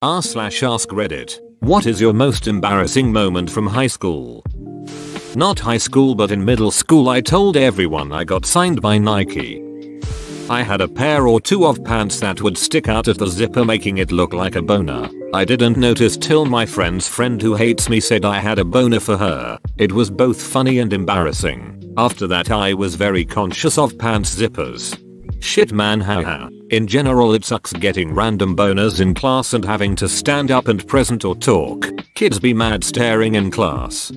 r/AskReddit. What is your most embarrassing moment from high school? Not high school but in middle school I told everyone I got signed by Nike. I had a pair or two of pants that would stick out of the zipper making it look like a boner. I didn't notice till my friend's friend who hates me said I had a boner for her. It was both funny and embarrassing. After that I was very conscious of pants zippers. Shit man, haha. In general it sucks getting random boners in class and having to stand up and present or talk. Kids be mad staring in class.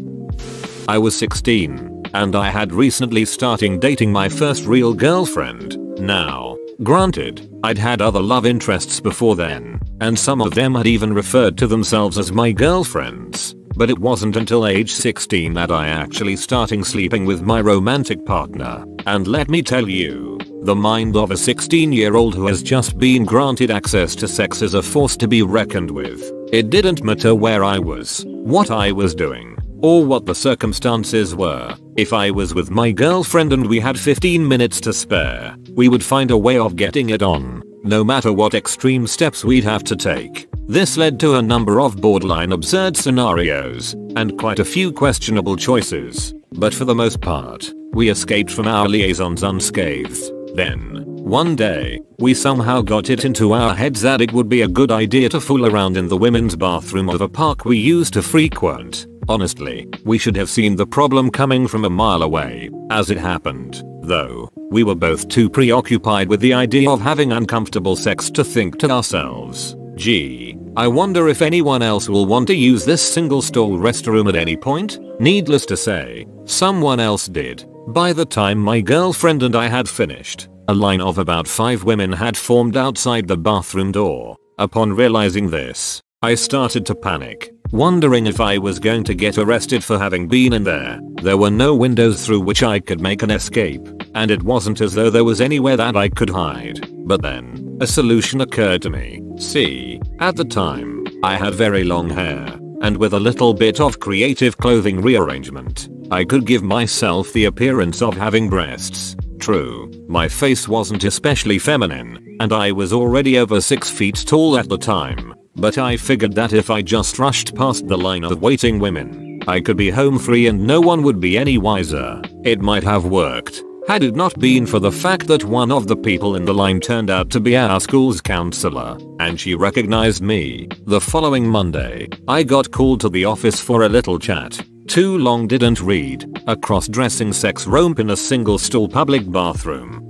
I was 16 and I had recently started dating my first real girlfriend. Now, granted, I'd had other love interests before then, and some of them had even referred to themselves as my girlfriends, but it wasn't until age 16 that I actually started sleeping with my romantic partner. And let me tell you, the mind of a 16-year-old who has just been granted access to sex is a force to be reckoned with. It didn't matter where I was, what I was doing, or what the circumstances were. If I was with my girlfriend and we had 15 minutes to spare, we would find a way of getting it on, no matter what extreme steps we'd have to take. This led to a number of borderline absurd scenarios, and quite a few questionable choices, but for the most part, we escaped from our liaisons unscathed. Then, one day, we somehow got it into our heads that it would be a good idea to fool around in the women's bathroom of a park we used to frequent. Honestly, we should have seen the problem coming from a mile away. As it happened, though, we were both too preoccupied with the idea of having uncomfortable sex to think to ourselves, gee, I wonder if anyone else will want to use this single-stall restroom at any point? Needless to say, someone else did. By the time my girlfriend and I had finished, a line of about 5 women had formed outside the bathroom door. Upon realizing this, I started to panic, wondering if I was going to get arrested for having been in there. There were no windows through which I could make an escape, and it wasn't as though there was anywhere that I could hide. But then, a solution occurred to me. See, at the time, I had very long hair, and with a little bit of creative clothing rearrangement, I could give myself the appearance of having breasts. True, my face wasn't especially feminine, and I was already over 6 feet tall at the time, but I figured that if I just rushed past the line of waiting women, I could be home free and no one would be any wiser. It might have worked, had it not been for the fact that one of the people in the line turned out to be our school's counselor, and she recognized me. The following Monday, I got called to the office for a little chat. Too long didn't read. A cross-dressing sex romp in a single-stall public bathroom.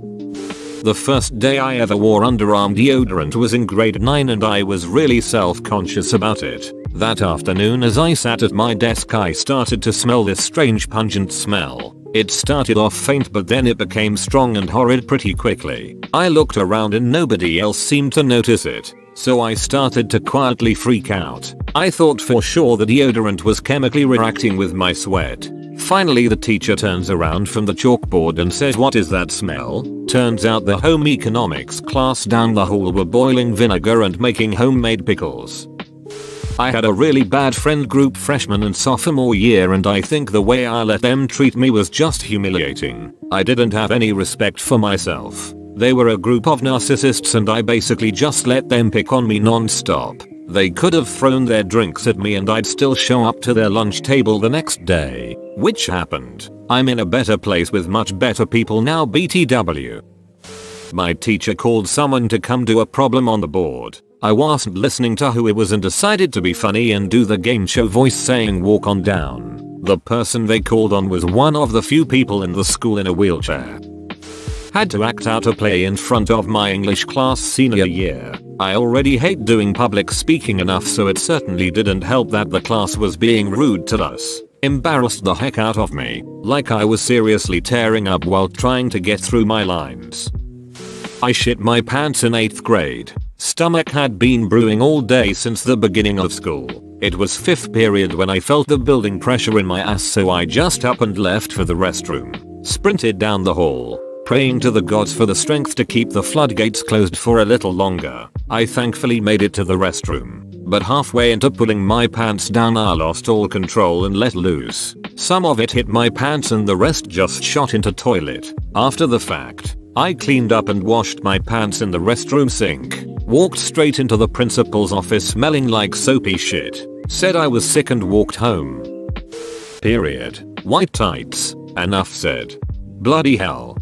The first day I ever wore underarm deodorant was in grade 9 and I was really self-conscious about it. That afternoon as I sat at my desk I started to smell this strange pungent smell. It started off faint but then it became strong and horrid pretty quickly. I looked around and nobody else seemed to notice it, so I started to quietly freak out. I thought for sure the deodorant was chemically reacting with my sweat. Finally the teacher turns around from the chalkboard and says, "What is that smell?" Turns out the home economics class down the hall were boiling vinegar and making homemade pickles. I had a really bad friend group freshman and sophomore year and I think the way I let them treat me was just humiliating. I didn't have any respect for myself. They were a group of narcissists and I basically just let them pick on me non-stop. They could have thrown their drinks at me and I'd still show up to their lunch table the next day. Which happened. I'm in a better place with much better people now BTW. My teacher called someone to come do a problem on the board. I wasn't listening to who it was and decided to be funny and do the game show voice saying walk on down. The person they called on was one of the few people in the school in a wheelchair. Had to act out a play in front of my English class senior year. I already hate doing public speaking enough so it certainly didn't help that the class was being rude to us. Embarrassed the heck out of me, like I was seriously tearing up while trying to get through my lines. I shit my pants in 8th grade. Stomach had been brewing all day since the beginning of school. It was 5th period when I felt the building pressure in my ass so I just up and left for the restroom. Sprinted down the hall, praying to the gods for the strength to keep the floodgates closed for a little longer. I thankfully made it to the restroom, but halfway into pulling my pants down I lost all control and let loose. Some of it hit my pants and the rest just shot into toilet. After the fact, I cleaned up and washed my pants in the restroom sink. Walked straight into the principal's office smelling like soapy shit. Said I was sick and walked home. Period. White tights. Enough said. Bloody hell.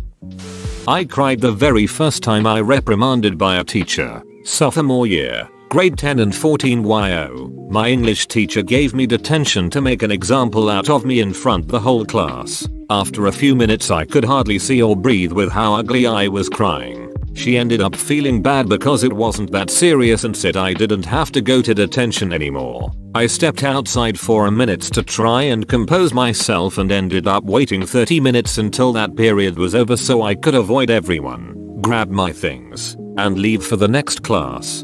I cried the very first time I reprimanded by a teacher. Sophomore year. Grade 10 and 14 YO. My English teacher gave me detention to make an example out of me in front the whole class. After a few minutes I could hardly see or breathe with how ugly I was crying. She ended up feeling bad because it wasn't that serious and said I didn't have to go to detention anymore. I stepped outside for a minute to try and compose myself and ended up waiting 30 minutes until that period was over so I could avoid everyone, grab my things, and leave for the next class.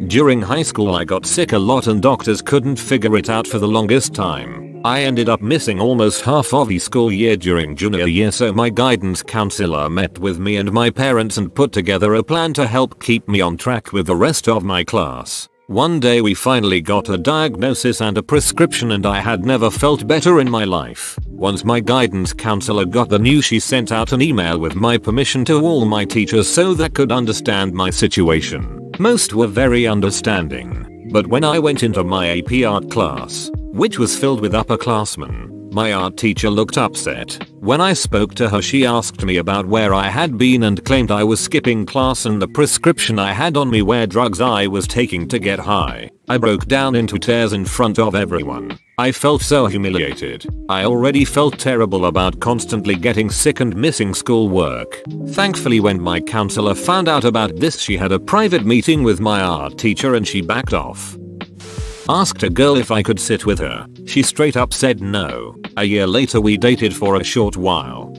During high school I got sick a lot and doctors couldn't figure it out for the longest time. I ended up missing almost half of the school year during junior year, so my guidance counselor met with me and my parents and put together a plan to help keep me on track with the rest of my class. One day we finally got a diagnosis and a prescription and I had never felt better in my life. Once my guidance counselor got the news, she sent out an email with my permission to all my teachers so they could understand my situation. Most were very understanding. But when I went into my AP art class, which was filled with upperclassmen, my art teacher looked upset. When I spoke to her, she asked me about where I had been and claimed I was skipping class and the prescription I had on me were drugs I was taking to get high. I broke down into tears in front of everyone. I felt so humiliated. I already felt terrible about constantly getting sick and missing schoolwork. Thankfully, when my counselor found out about this, she had a private meeting with my art teacher and she backed off. Asked a girl if I could sit with her. She straight up said no. A year later we dated for a short while.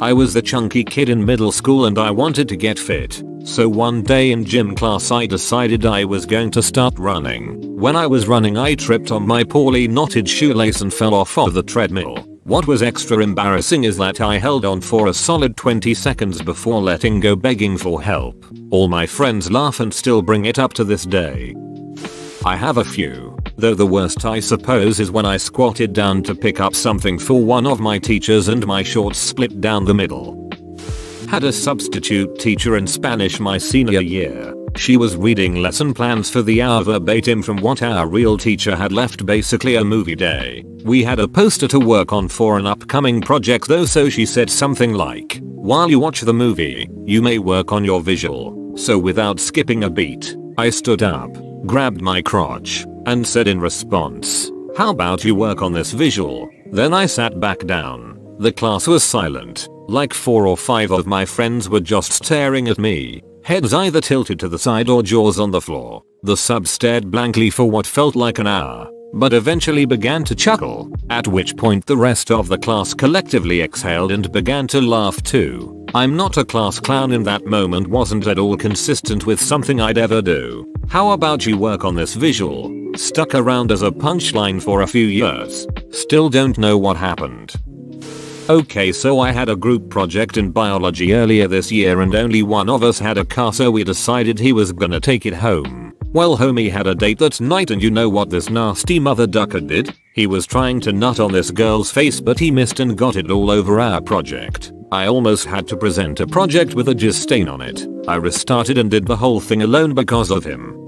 I was the chunky kid in middle school and I wanted to get fit. So one day in gym class I decided I was going to start running. When I was running I tripped on my poorly knotted shoelace and fell off of the treadmill. What was extra embarrassing is that I held on for a solid 20 seconds before letting go, begging for help. All my friends laugh and still bring it up to this day. I have a few, though the worst I suppose is when I squatted down to pick up something for one of my teachers and my shorts split down the middle. Had a substitute teacher in Spanish my senior year. She was reading lesson plans for the hour verbatim from what our real teacher had left, basically a movie day. We had a poster to work on for an upcoming project though, so she said something like, while you watch the movie, you may work on your visual. So without skipping a beat, I stood up, grabbed my crotch, and said in response, how about you work on this visual? Then I sat back down. The class was silent. Like 4 or 5 of my friends were just staring at me, heads either tilted to the side or jaws on the floor. The sub stared blankly for what felt like an hour, but eventually began to chuckle, at which point the rest of the class collectively exhaled and began to laugh too. I'm not a class clown in that moment wasn't at all consistent with something I'd ever do. How about you work on this visual? Stuck around as a punchline for a few years. Still don't know what happened. Okay, so I had a group project in biology earlier this year and only one of us had a car, so we decided he was gonna take it home. Well, homie had a date that night and you know what this nasty mother ducker did? He was trying to nut on this girl's face but he missed and got it all over our project. I almost had to present a project with a jizz stain on it. I restarted and did the whole thing alone because of him.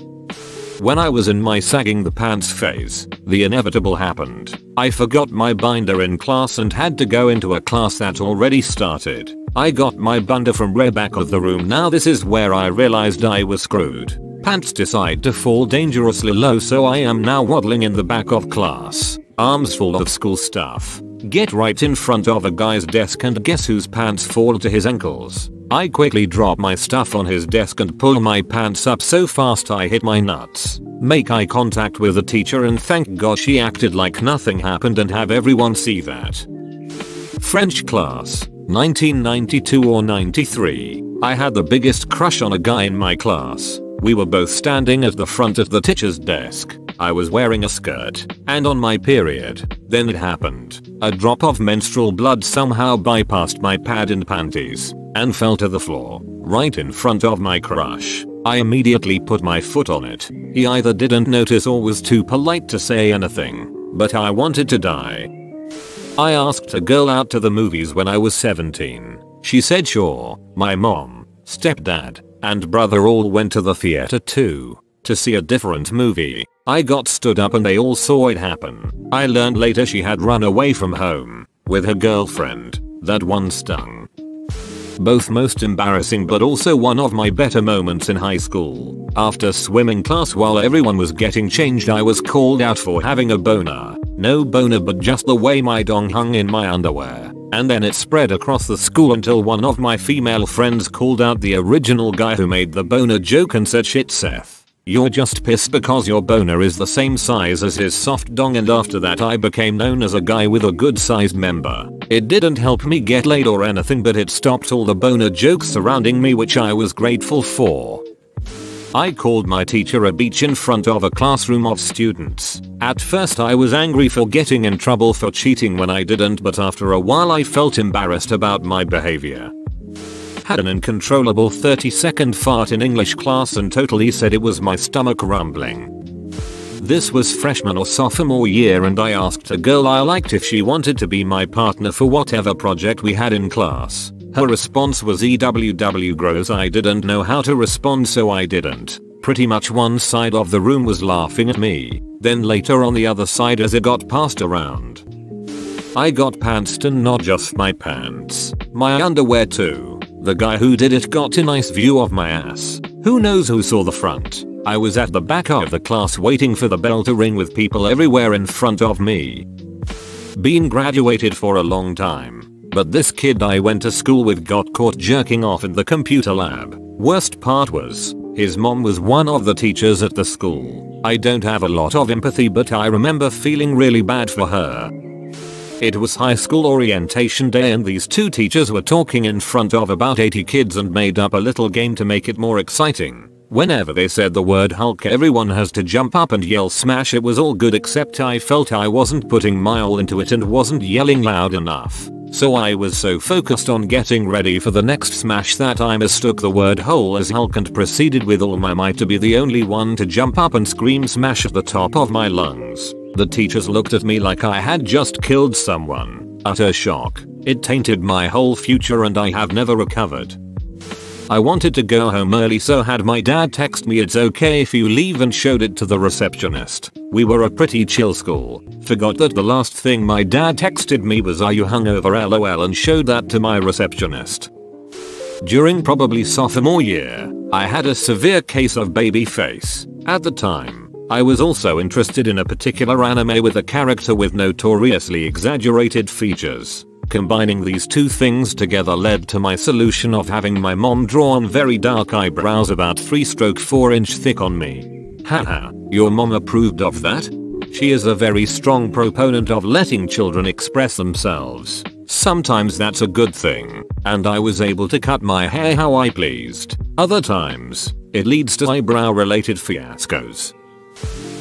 When I was in my sagging the pants phase, the inevitable happened. I forgot my binder in class and had to go into a class that already started. I got my binder from the back of the room. Now this is where I realized I was screwed. Pants decide to fall dangerously low, so I am now waddling in the back of class, arms full of school stuff. Get right in front of a guy's desk and guess whose pants fall to his ankles. I quickly drop my stuff on his desk and pull my pants up so fast I hit my nuts. Make eye contact with the teacher and thank God she acted like nothing happened and have everyone see that. French class, 1992 or 93. I had the biggest crush on a guy in my class. We were both standing at the front of the teacher's desk. I was wearing a skirt and on my period. Then it happened. A drop of menstrual blood somehow bypassed my pad and panties and fell to the floor, right in front of my crush. I immediately put my foot on it. He either didn't notice or was too polite to say anything, but I wanted to die. I asked a girl out to the movies when I was 17. She said sure. My mom, stepdad, and brother all went to the theater too, to see a different movie. I got stood up and they all saw it happen. I learned later she had run away from home with her girlfriend. That one stung. Both most embarrassing but also one of my better moments in high school. After swimming class while everyone was getting changed, I was called out for having a boner. No boner, but just the way my dong hung in my underwear. And then it spread across the school until one of my female friends called out the original guy who made the boner joke and said, "Shit, Seth. You're just pissed because your boner is the same size as his soft dong." And after that I became known as a guy with a good sized member. It didn't help me get laid or anything, but it stopped all the boner jokes surrounding me, which I was grateful for. I called my teacher a bitch in front of a classroom of students. At first I was angry for getting in trouble for cheating when I didn't, but after a while I felt embarrassed about my behavior. Had an uncontrollable 30-second fart in English class and totally said it was my stomach rumbling. This was freshman or sophomore year, and I asked a girl I liked if she wanted to be my partner for whatever project we had in class. Her response was EWW gross. I didn't know how to respond, so I didn't. Pretty much one side of the room was laughing at me, then later on the other side as it got passed around. I got pantsed, and not just my pants, my underwear too. The guy who did it got a nice view of my ass. Who knows who saw the front? I was at the back of the class waiting for the bell to ring with people everywhere in front of me. Been graduated for a long time, but this kid I went to school with got caught jerking off in the computer lab. Worst part was, his mom was one of the teachers at the school. I don't have a lot of empathy, but I remember feeling really bad for her. It was high school orientation day and these two teachers were talking in front of about 80 kids and made up a little game to make it more exciting. Whenever they said the word Hulk, everyone has to jump up and yell smash. It was all good, except I felt I wasn't putting my all into it and wasn't yelling loud enough. So I was so focused on getting ready for the next smash that I mistook the word hole as Hulk and proceeded with all my might to be the only one to jump up and scream smash at the top of my lungs. The teachers looked at me like I had just killed someone. Utter shock. It tainted my whole future and I have never recovered. I wanted to go home early, so had my dad text me, "It's okay if you leave," and showed it to the receptionist. We were a pretty chill school. Forgot that the last thing my dad texted me was, "Are you hungover LOL," and showed that to my receptionist. During probably sophomore year, I had a severe case of baby face. At the time, I was also interested in a particular anime with a character with notoriously exaggerated features. Combining these two things together led to my solution of having my mom draw on very dark eyebrows about 3/4 inch thick on me. Haha, your mom approved of that? She is a very strong proponent of letting children express themselves. Sometimes that's a good thing, and I was able to cut my hair how I pleased. Other times, it leads to eyebrow related fiascos.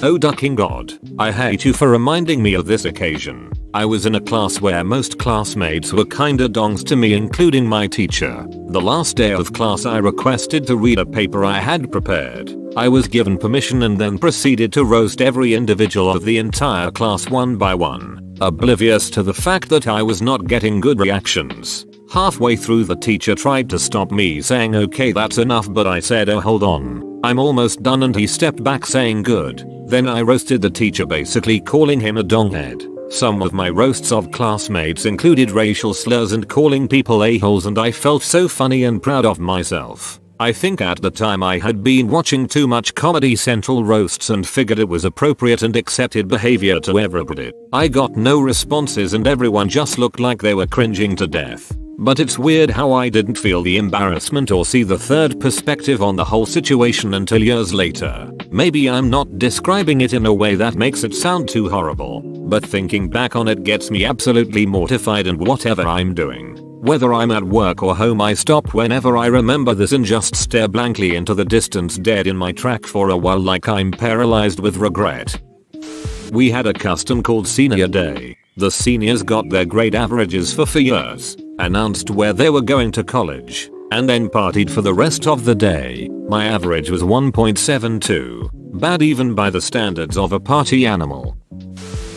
Oh ducking god, I hate you for reminding me of this occasion. I was in a class where most classmates were kinda dongs to me, including my teacher. The last day of class I requested to read a paper I had prepared. I was given permission and then proceeded to roast every individual of the entire class one by one, oblivious to the fact that I was not getting good reactions. Halfway through the teacher tried to stop me, saying okay that's enough, but I said oh hold on, I'm almost done, and he stepped back saying good. Then I roasted the teacher, basically calling him a donghead. Some of my roasts of classmates included racial slurs and calling people a-holes, and I felt so funny and proud of myself. I think at the time I had been watching too much Comedy Central roasts and figured it was appropriate and accepted behavior to everybody. I got no responses and everyone just looked like they were cringing to death. But it's weird how I didn't feel the embarrassment or see the third perspective on the whole situation until years later. Maybe I'm not describing it in a way that makes it sound too horrible, but thinking back on it gets me absolutely mortified, and whatever I'm doing, whether I'm at work or home, I stop whenever I remember this and just stare blankly into the distance, dead in my track for a while like I'm paralyzed with regret. We had a custom called Senior Day. The seniors got their grade averages for 4 years, announced where they were going to college, and then partied for the rest of the day. My average was 1.72, bad even by the standards of a party animal.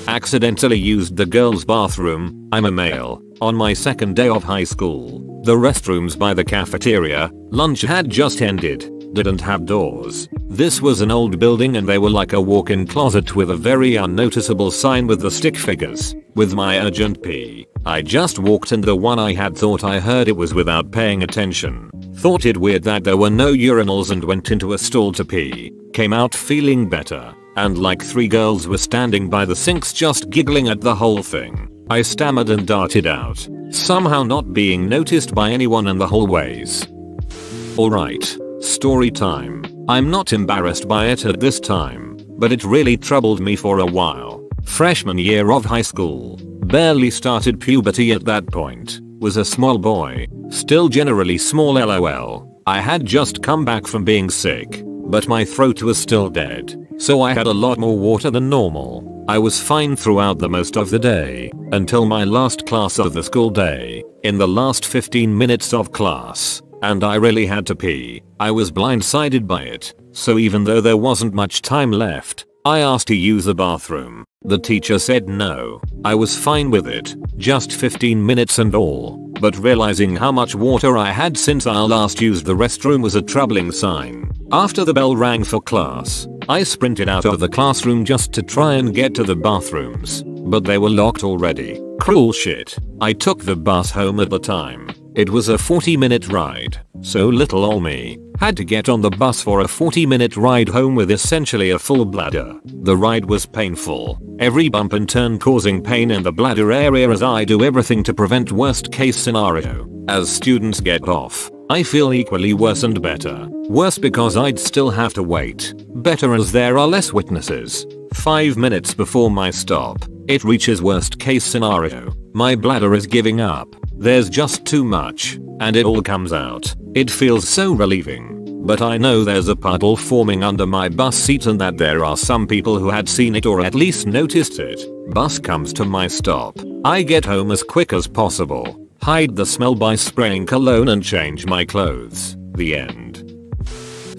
Accidentally used the girls' bathroom. I'm a male. On my second day of high school, the restrooms by the cafeteria, lunch had just ended, didn't have doors. This was an old building and they were like a walk-in closet with a very unnoticeable sign with the stick figures. With my urgent pee, I just walked in the one I had thought I heard it was without paying attention. Thought it weird that there were no urinals and went into a stall to pee. Came out feeling better. And like 3 girls were standing by the sinks just giggling at the whole thing. I stammered and darted out, somehow not being noticed by anyone in the hallways. Alright, story time. I'm not embarrassed by it at this time, but it really troubled me for a while. Freshman year of high school, barely started puberty at that point, was a small boy, still generally small lol. I had just come back from being sick, but my throat was still dead, so I had a lot more water than normal. I was fine throughout the most of the day, until my last class of the school day, in the last 15 minutes of class, and I really had to pee. I was blindsided by it, so even though there wasn't much time left, I asked to use the bathroom. The teacher said no. I was fine with it, just 15 minutes and all, but realizing how much water I had since I last used the restroom was a troubling sign. After the bell rang for class, I sprinted out of the classroom just to try and get to the bathrooms, but they were locked already. Cruel shit. I took the bus home at the time. It was a 40-minute ride, so little ol' me had to get on the bus for a 40-minute ride home with essentially a full bladder. The ride was painful, every bump and turn causing pain in the bladder area as I do everything to prevent worst case scenario. As students get off, I feel equally worse and better. Worse because I'd still have to wait. Better as there are less witnesses. 5 minutes before my stop, it reaches worst case scenario. My bladder is giving up. There's just too much, and it all comes out. It feels so relieving. But I know there's a puddle forming under my bus seat and that there are some people who had seen it or at least noticed it. Bus comes to my stop. I get home as quick as possible. Hide the smell by spraying cologne and change my clothes. The end.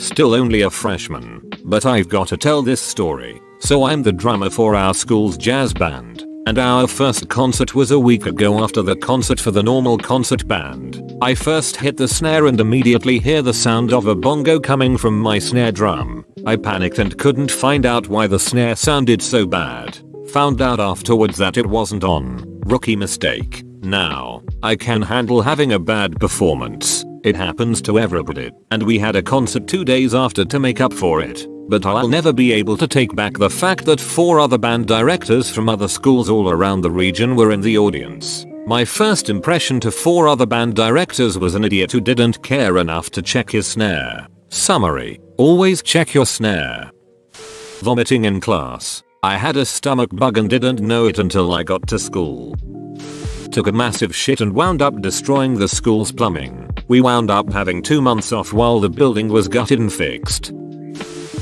Still only a freshman, but I've got to tell this story. So I'm the drummer for our school's jazz band, and our first concert was a week ago after the concert for the normal concert band. I first hit the snare and immediately hear the sound of a bongo coming from my snare drum. I panicked and couldn't find out why the snare sounded so bad. Found out afterwards that it wasn't on. Rookie mistake. Now, I can handle having a bad performance. It happens to everybody. And we had a concert 2 days after to make up for it. But I'll never be able to take back the fact that 4 other band directors from other schools all around the region were in the audience. My first impression to 4 other band directors was an idiot who didn't care enough to check his snare. Summary: always check your snare. Vomiting in class. I had a stomach bug and didn't know it until I got to school. Took a massive shit and wound up destroying the school's plumbing. We wound up having 2 months off while the building was gutted and fixed.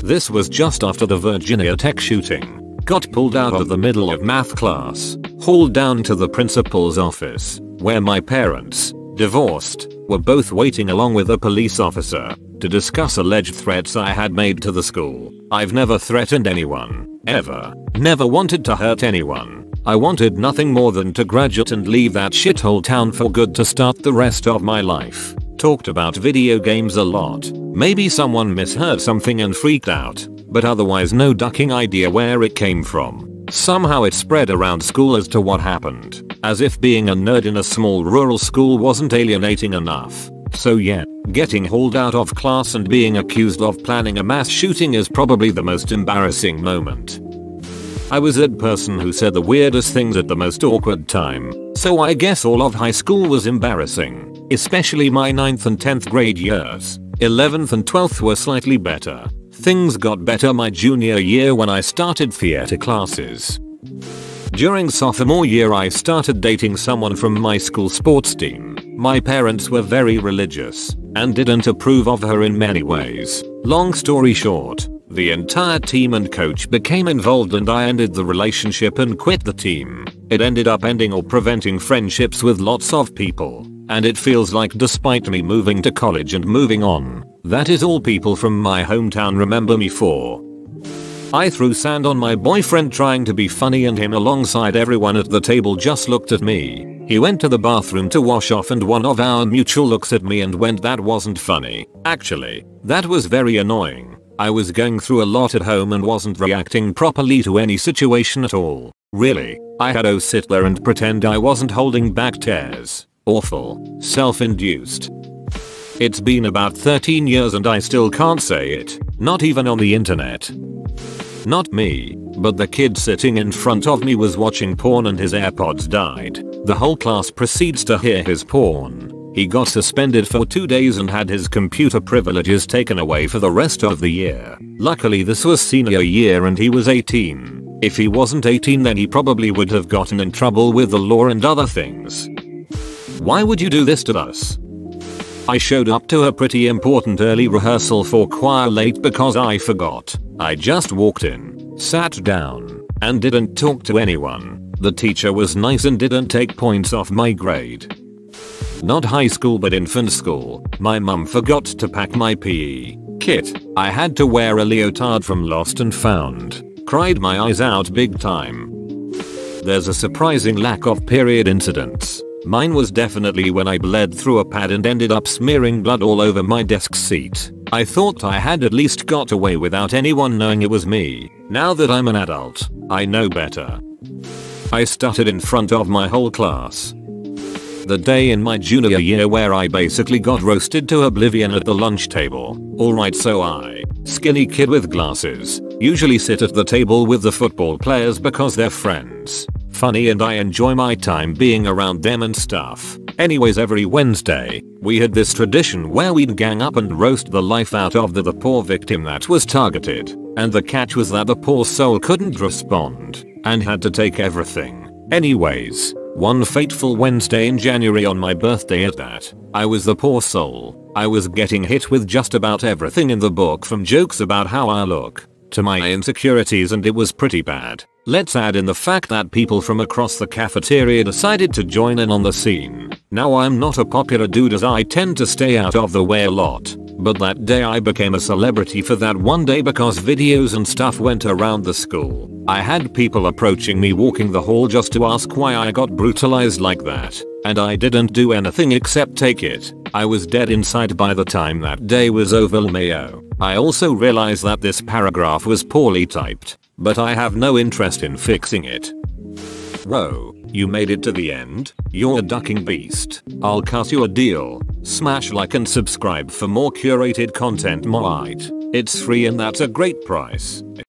This was just after the Virginia Tech shooting. Got pulled out of the middle of math class, hauled down to the principal's office, where my parents, divorced, were both waiting along with a police officer to discuss alleged threats I had made to the school. I've never threatened anyone, ever. Never wanted to hurt anyone. I wanted nothing more than to graduate and leave that shithole town for good to start the rest of my life. Talked about video games a lot. Maybe someone misheard something and freaked out, but otherwise no ducking idea where it came from. Somehow it spread around school as to what happened, as if being a nerd in a small rural school wasn't alienating enough. So yeah, getting hauled out of class and being accused of planning a mass shooting is probably the most embarrassing moment. I was that person who said the weirdest things at the most awkward time, so I guess all of high school was embarrassing, especially my 9th and 10th grade years. 11th and 12th were slightly better. Things got better my junior year when I started theater classes. During sophomore year I started dating someone from my school sports team. My parents were very religious and didn't approve of her in many ways. Long story short, the entire team and coach became involved and I ended the relationship and quit the team. It ended up ending or preventing friendships with lots of people, and it feels like despite me moving to college and moving on, that is all people from my hometown remember me for. I threw sand on my boyfriend trying to be funny and him alongside everyone at the table just looked at me. He went to the bathroom to wash off and one of our mutual looks at me and went, "That wasn't funny." Actually, that was very annoying. I was going through a lot at home and wasn't reacting properly to any situation at all. Really, I had to sit there and pretend I wasn't holding back tears. Awful. Self-induced. It's been about 13 years and I still can't say it. Not even on the internet. Not me, but the kid sitting in front of me was watching porn and his AirPods died. The whole class proceeds to hear his porn. He got suspended for 2 days and had his computer privileges taken away for the rest of the year. Luckily this was senior year and he was 18. If he wasn't 18 then he probably would have gotten in trouble with the law and other things. Why would you do this to us? I showed up to a pretty important early rehearsal for choir late because I forgot. I just walked in, sat down, and didn't talk to anyone. The teacher was nice and didn't take points off my grade. Not high school but infant school. My mum forgot to pack my PE kit. I had to wear a leotard from Lost and Found. Cried my eyes out big time. There's a surprising lack of period incidents. Mine was definitely when I bled through a pad and ended up smearing blood all over my desk seat. I thought I had at least got away without anyone knowing it was me. Now that I'm an adult, I know better. I stuttered in front of my whole class. The day in my junior year where I basically got roasted to oblivion at the lunch table. Alright, so I, skinny kid with glasses, usually sit at the table with the football players because they're friends. Funny and I enjoy my time being around them and stuff. Anyways, every Wednesday, we had this tradition where we'd gang up and roast the life out of the poor victim that was targeted. And the catch was that the poor soul couldn't respond and had to take everything. Anyways, one fateful Wednesday in January on my birthday at that, I was the poor soul. I was getting hit with just about everything in the book from jokes about how I look to my insecurities and it was pretty bad. Let's add in the fact that people from across the cafeteria decided to join in on the scene. Now I'm not a popular dude as I tend to stay out of the way a lot. But that day I became a celebrity for that one day because videos and stuff went around the school. I had people approaching me walking the hall just to ask why I got brutalized like that. And I didn't do anything except take it. I was dead inside by the time that day was over. LMAO. I also realized that this paragraph was poorly typed, but I have no interest in fixing it. Bro, you made it to the end? You're a ducking beast. I'll cut you a deal. Smash like and subscribe for more curated content. It's free and that's a great price.